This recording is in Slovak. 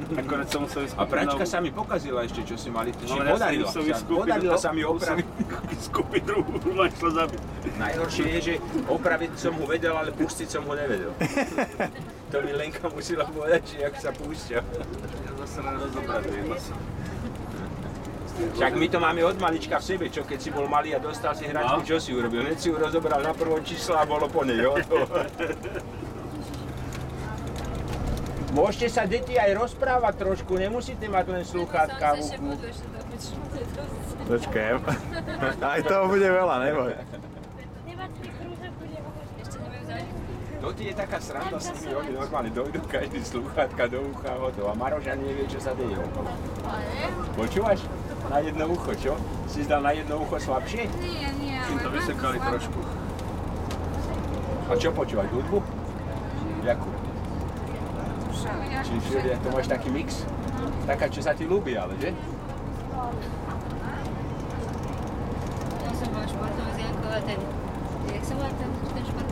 Akorát som musel A pračka sa mi pokazila ešte, čo si mali. Či ja podarilo sa mi opraviť. Skúpiť druhú, ma išlo zabiť. Najhoršie je, že opraviť som ho vedel, ale pustiť som ho nevedel. To mi Lenka musela povedať, že jak sa púšťa. Ja zase len rozobrazujem asi. Však my to máme od malička v sebe, čo keď si bol malý a dostal si hračku, čo si urobil? Hneď si ju rozobral na prvom čísle a bolo po nej, jo? Môžete sa, deti, aj rozprávať trošku, nemusíte mať len slúchadka v uchu. Počkaj, aj toho bude veľa, neboj. To ti je taká sranda s nimi, oni normálne dojdú, každý slúchadka do ucha, hotovo. A Maroša nevie, čo sa deje okolo. Počúvaš? Na jedno ucho, čo? Si zdal na jedno ucho slabšie? Nie, Tým to vysekali trošku. A čo počúvať, hudbu? Jakú? Čiže to máš taký mix? Taká, čo sa ti ľúbi, ale že? Ja som bol športový z Jankova, jak sa volá ten šport?